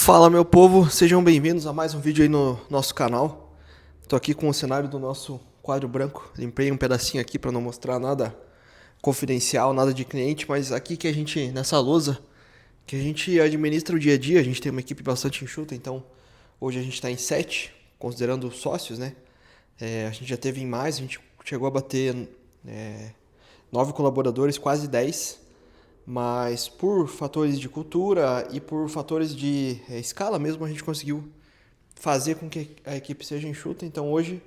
Fala, meu povo, sejam bem-vindos a mais um vídeo aí no nosso canal. Tô aqui com o cenário do nosso quadro branco. Limpei um pedacinho aqui para não mostrar nada confidencial, nada de cliente, mas aqui que a gente, nessa lousa, que a gente administra o dia a dia, a gente tem uma equipe bastante enxuta, então hoje a gente está em 7, considerando sócios, né? A gente já teve em mais, a gente chegou a bater 9 colaboradores, quase 10. Mas por fatores de cultura e por fatores de escala mesmo, a gente conseguiu fazer com que a equipe seja enxuta. Então hoje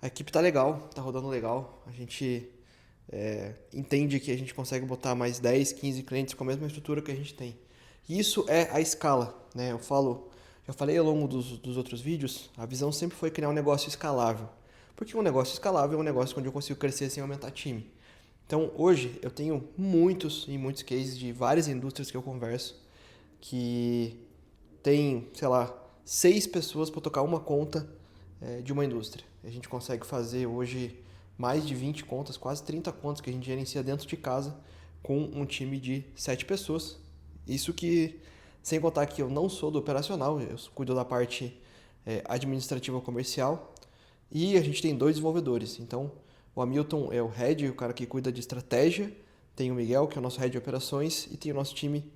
a equipe tá legal, tá rodando legal. A gente entende que a gente consegue botar mais 10, 15 clientes com a mesma estrutura que a gente tem. E isso é a escala, né? Já falei ao longo dos outros vídeos, a visão sempre foi criar um negócio escalável. Porque um negócio escalável é um negócio onde eu consigo crescer sem aumentar time. Então, hoje, eu tenho muitos cases de várias indústrias que eu converso que tem, sei lá, 6 pessoas para tocar uma conta de uma indústria. A gente consegue fazer hoje mais de 20 contas, quase 30 contas que a gente gerencia dentro de casa com um time de 7 pessoas. Isso que, sem contar que eu não sou do operacional, eu cuido da parte administrativa comercial e a gente tem 2 desenvolvedores. Então, o Hamilton é o head, o cara que cuida de estratégia. Tem o Miguel, que é o nosso head de operações. E tem o nosso time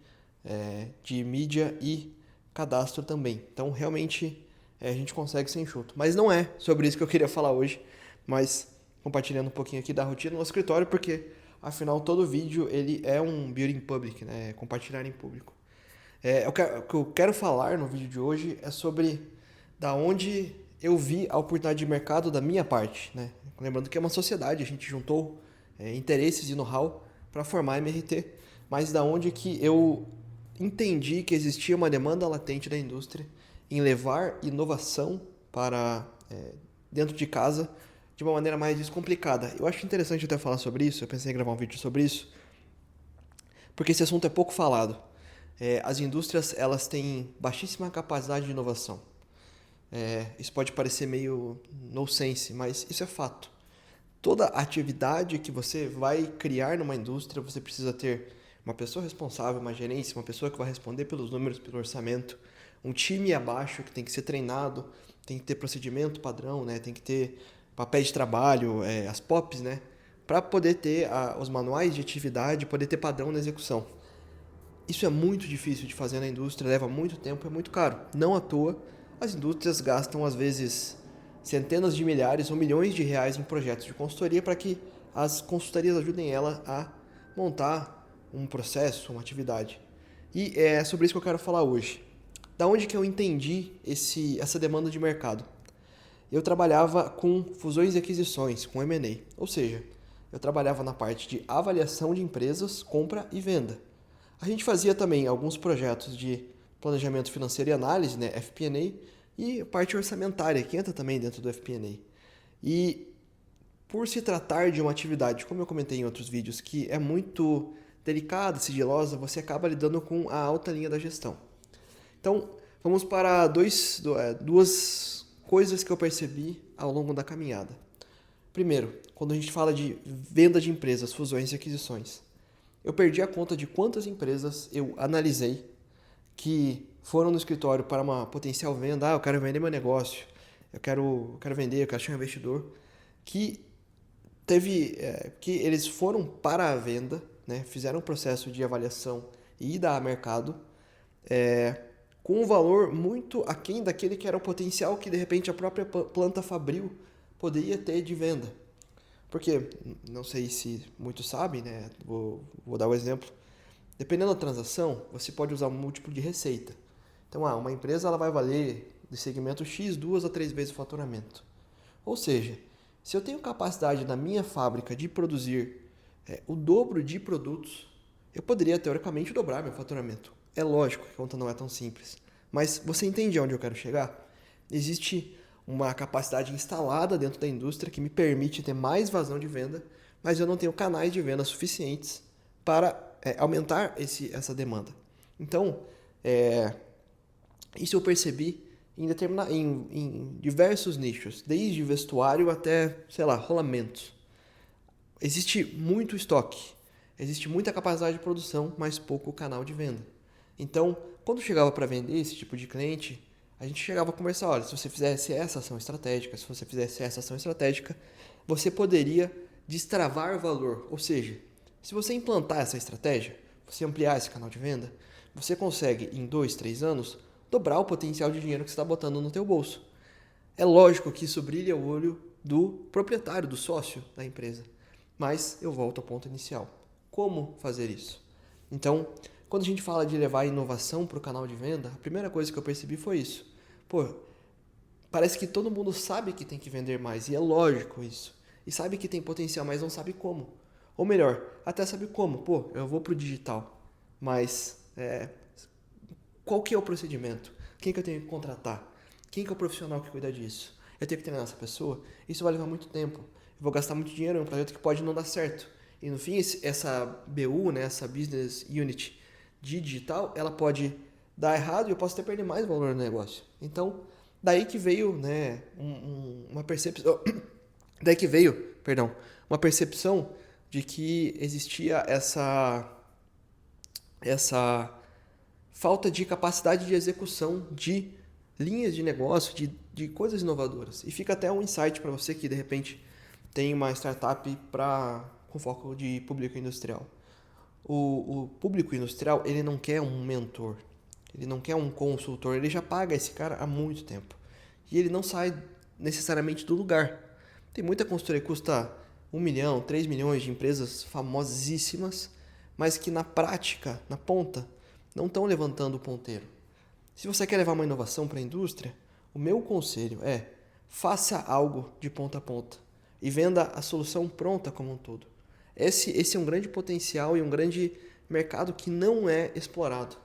de mídia e cadastro também. Então, realmente, a gente consegue ser enxuto. Mas não é sobre isso que eu queria falar hoje. Mas compartilhando um pouquinho aqui da rotina do nosso escritório, porque, afinal, todo vídeo ele é um building public, né? Compartilhar em público. O que eu quero falar no vídeo de hoje é sobre da onde eu vi a oportunidade de mercado da minha parte, né? Lembrando que é uma sociedade, a gente juntou interesses e know-how para formar a MRT, mas da onde que eu entendi que existia uma demanda latente da indústria em levar inovação para dentro de casa de uma maneira mais descomplicada. Eu acho interessante até falar sobre isso, eu pensei em gravar um vídeo sobre isso, porque esse assunto é pouco falado. As indústrias elas têm baixíssima capacidade de inovação. Isso pode parecer meio nonsense, mas isso é fato. Toda atividade que você vai criar numa indústria, você precisa ter uma pessoa responsável, uma gerência, uma pessoa que vai responder pelos números, pelo orçamento, um time abaixo que tem que ser treinado, tem que ter procedimento padrão, né? Tem que ter papéis de trabalho, as POPs, né? Para poder ter os manuais de atividade, poder ter padrão na execução. Isso é muito difícil de fazer na indústria, leva muito tempo, é muito caro. Não à toa, as indústrias gastam às vezes centenas de milhares ou milhões de reais em projetos de consultoria para que as consultorias ajudem ela a montar um processo, uma atividade. E é sobre isso que eu quero falar hoje. Da onde que eu entendi essa demanda de mercado? Eu trabalhava com fusões e aquisições, com M&A. Ou seja, eu trabalhava na parte de avaliação de empresas, compra e venda. A gente fazia também alguns projetos de planejamento financeiro e análise, né, FP&A, e parte orçamentária, que entra também dentro do FP&A. E por se tratar de uma atividade, como eu comentei em outros vídeos, que é muito delicada, sigilosa, você acaba lidando com a alta linha da gestão. Então, vamos para duas coisas que eu percebi ao longo da caminhada. Primeiro, quando a gente fala de venda de empresas, fusões e aquisições, eu perdi a conta de quantas empresas eu analisei que foram no escritório para uma potencial venda. Eu quero vender meu negócio, eu quero vender, eu quero achar um investidor. Que que eles foram para a venda, né, fizeram um processo de avaliação e ida a mercado, com um valor muito aquém daquele que era o potencial que de repente a própria planta Fabril poderia ter de venda. Porque, não sei se muitos sabem, né? Vou dar um exemplo. Dependendo da transação, você pode usar um múltiplo de receita. Então, uma empresa ela vai valer de segmento X 2 a 3 vezes o faturamento. Ou seja, se eu tenho capacidade na minha fábrica de produzir o dobro de produtos, eu poderia teoricamente dobrar meu faturamento. É lógico que a conta não é tão simples, mas você entende aonde eu quero chegar? Existe uma capacidade instalada dentro da indústria que me permite ter mais vazão de venda, mas eu não tenho canais de venda suficientes para aumentar essa demanda. Então, isso eu percebi em diversos nichos, desde vestuário até, sei lá, rolamentos. Existe muito estoque, existe muita capacidade de produção, mas pouco canal de venda. Então, quando chegava para vender esse tipo de cliente, a gente chegava a conversar, olha, se você fizesse essa ação estratégica, se você fizesse essa ação estratégica, você poderia destravar valor. Ou seja, se você implantar essa estratégia, você ampliar esse canal de venda, você consegue, em 2, 3 anos, dobrar o potencial de dinheiro que você está botando no teu bolso. É lógico que isso brilha o olho do proprietário, do sócio da empresa. Mas eu volto ao ponto inicial. Como fazer isso? Então, quando a gente fala de levar inovação para o canal de venda, a primeira coisa que eu percebi foi isso. Pô, parece que todo mundo sabe que tem que vender mais, e é lógico isso. E sabe que tem potencial, mas não sabe como. Ou melhor, até sabe como. Pô, eu vou para o digital, mas qual que é o procedimento? Quem que eu tenho que contratar? Quem que é o profissional que cuida disso? Eu tenho que treinar essa pessoa? Isso vai levar muito tempo. Eu vou gastar muito dinheiro em um projeto que pode não dar certo. E no fim, essa BU, né, essa Business Unit de digital, ela pode dar errado e eu posso até perder mais valor no negócio. Então, daí que veio, né, uma percepção... Daí que veio, perdão, uma percepção de que existia essa falta de capacidade de execução de linhas de negócio, de coisas inovadoras. E fica até um insight para você que de repente tem uma startup com foco de público industrial. O público industrial, ele não quer um mentor, ele não quer um consultor, ele já paga esse cara há muito tempo. E ele não sai necessariamente do lugar. Tem muita consultoria que custa 1 milhão, 3 milhões de empresas famosíssimas, mas que na prática, na ponta, não estão levantando o ponteiro. Se você quer levar uma inovação para a indústria, o meu conselho é: faça algo de ponta a ponta e venda a solução pronta como um todo. Esse é um grande potencial e um grande mercado que não é explorado.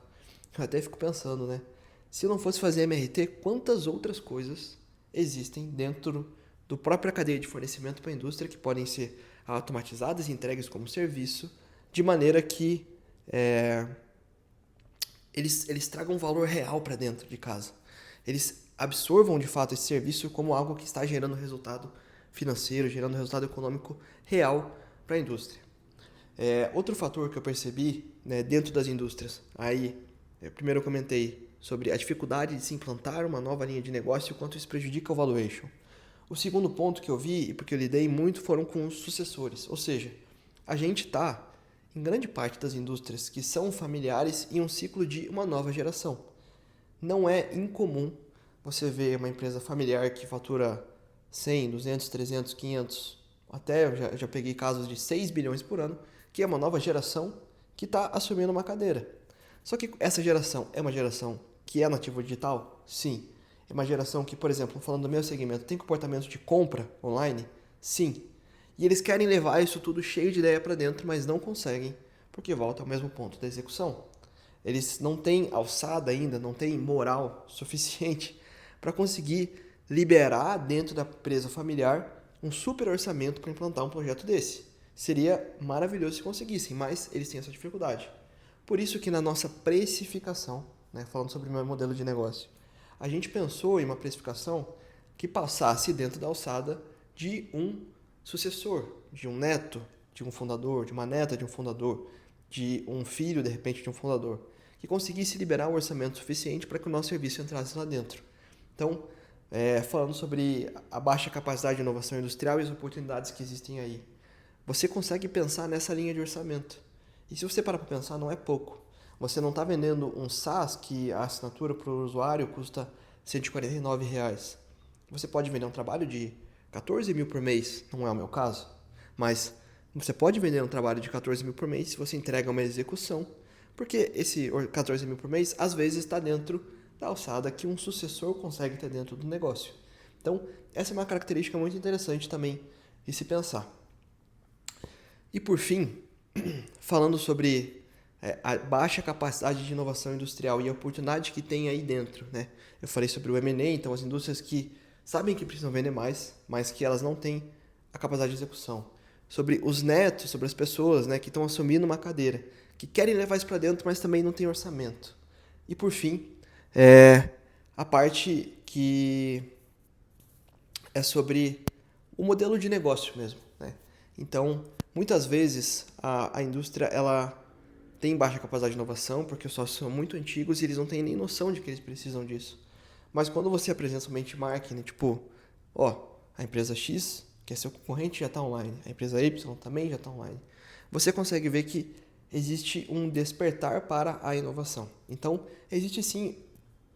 Eu até fico pensando, né? Se eu não fosse fazer MRT, quantas outras coisas existem dentro do própria cadeia de fornecimento para a indústria que podem ser automatizadas e entregues como serviço, de maneira que eles tragam um valor real para dentro de casa. Eles absorvam de fato esse serviço como algo que está gerando resultado financeiro, gerando resultado econômico real para a indústria. Outro fator que eu percebi, né, dentro das indústrias, primeiro eu comentei sobre a dificuldade de se implantar uma nova linha de negócio e o quanto isso prejudica o valuation. O segundo ponto que eu vi, e porque eu lidei muito, foram com os sucessores. Ou seja, a gente está, em grande parte das indústrias que são familiares, em um ciclo de uma nova geração. Não é incomum você ver uma empresa familiar que fatura 100, 200, 300, 500, até eu já peguei casos de 6 bilhões por ano, que é uma nova geração que está assumindo uma cadeira. Só que essa geração é uma geração que é nativa digital? Sim. É uma geração que, por exemplo, falando do meu segmento, tem comportamento de compra online? Sim. E eles querem levar isso tudo cheio de ideia para dentro, mas não conseguem, porque volta ao mesmo ponto da execução. Eles não têm alçada ainda, não têm moral suficiente para conseguir liberar dentro da empresa familiar um super orçamento para implantar um projeto desse. Seria maravilhoso se conseguissem, mas eles têm essa dificuldade. Por isso que na nossa precificação, né, falando sobre o meu modelo de negócio, a gente pensou em uma precificação que passasse dentro da alçada de um sucessor, de um neto de um fundador, de uma neta de um fundador, de um filho, de repente, de um fundador, que conseguisse liberar um orçamento suficiente para que o nosso serviço entrasse lá dentro. Então, falando sobre a baixa capacidade de inovação industrial e as oportunidades que existem aí, você consegue pensar nessa linha de orçamento. E se você parar para pensar, não é pouco. Você não está vendendo um SaaS que a assinatura para o usuário custa R$ 149. Você pode vender um trabalho de 14 mil por mês, não é o meu caso, mas você pode vender um trabalho de 14 mil por mês se você entrega uma execução, porque esse 14 mil por mês às vezes está dentro da alçada que um sucessor consegue ter dentro do negócio. Então, essa é uma característica muito interessante também de se pensar. E por fim, falando sobre a baixa capacidade de inovação industrial e a oportunidade que tem aí dentro, né? Eu falei sobre o M&A, então as indústrias que sabem que precisam vender mais, mas que elas não têm a capacidade de execução. Sobre os netos, sobre as pessoas, né, que estão assumindo uma cadeira, que querem levar isso para dentro, mas também não têm orçamento. E por fim, a parte que é sobre o modelo de negócio mesmo, né? Então, muitas vezes a indústria ela têm baixa capacidade de inovação, porque os sócios são muito antigos e eles não têm nem noção de que eles precisam disso. Mas quando você apresenta um benchmarking, né, tipo, a empresa X, que é seu concorrente, já está online, a empresa Y também já está online, você consegue ver que existe um despertar para a inovação. Então, existe sim,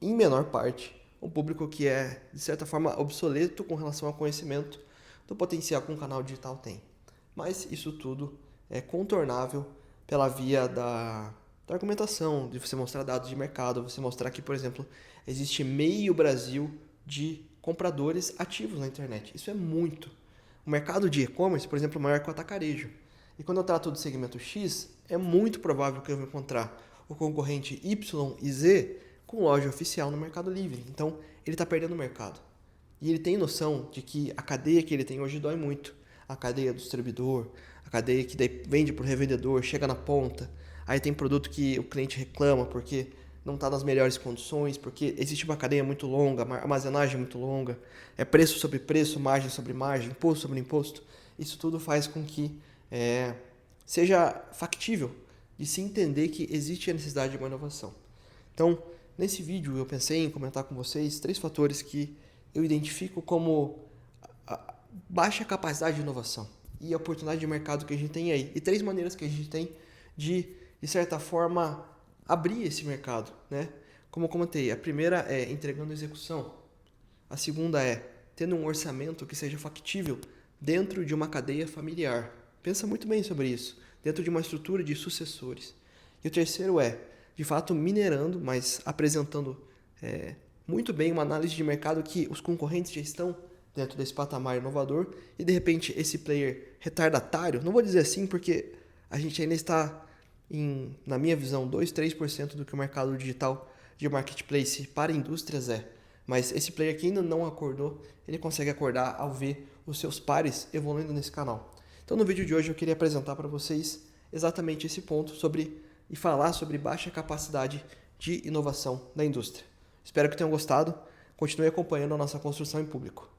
em menor parte, um público que é, de certa forma, obsoleto com relação ao conhecimento do potencial que um canal digital tem. Mas isso tudo é contornável pela via da argumentação, de você mostrar dados de mercado, você mostrar que, por exemplo, existe meio Brasil de compradores ativos na internet. Isso é muito. O mercado de e-commerce, por exemplo, é maior que o atacarejo. E quando eu trato do segmento X, é muito provável que eu vou encontrar o concorrente Y e Z com loja oficial no Mercado Livre. Então, ele está perdendo o mercado. E ele tem noção de que a cadeia que ele tem hoje dói muito. A cadeia do distribuidor, a cadeia que daí vende para o revendedor, chega na ponta. Aí tem produto que o cliente reclama porque não está nas melhores condições, porque existe uma cadeia muito longa, armazenagem muito longa, é preço sobre preço, margem sobre margem, imposto sobre imposto. Isso tudo faz com que seja factível de se entender que existe a necessidade de uma inovação. Então, nesse vídeo eu pensei em comentar com vocês 3 fatores que eu identifico como a baixa capacidade de inovação e a oportunidade de mercado que a gente tem aí. E 3 maneiras que a gente tem de certa forma, abrir esse mercado, né? Como eu comentei, a primeira é entregando execução. A segunda é tendo um orçamento que seja factível dentro de uma cadeia familiar. Pensa muito bem sobre isso, dentro de uma estrutura de sucessores. E o terceiro é, de fato, minerando, mas apresentando muito bem uma análise de mercado que os concorrentes já estão dentro desse patamar inovador e, de repente, esse player retardatário, não vou dizer assim porque a gente ainda está na minha visão, 2, 3% do que o mercado digital de marketplace para indústrias é. Mas esse player que ainda não acordou, ele consegue acordar ao ver os seus pares evoluindo nesse canal. Então no vídeo de hoje eu queria apresentar para vocês exatamente esse ponto e falar sobre baixa capacidade de inovação da indústria. Espero que tenham gostado. Continue acompanhando a nossa construção em público.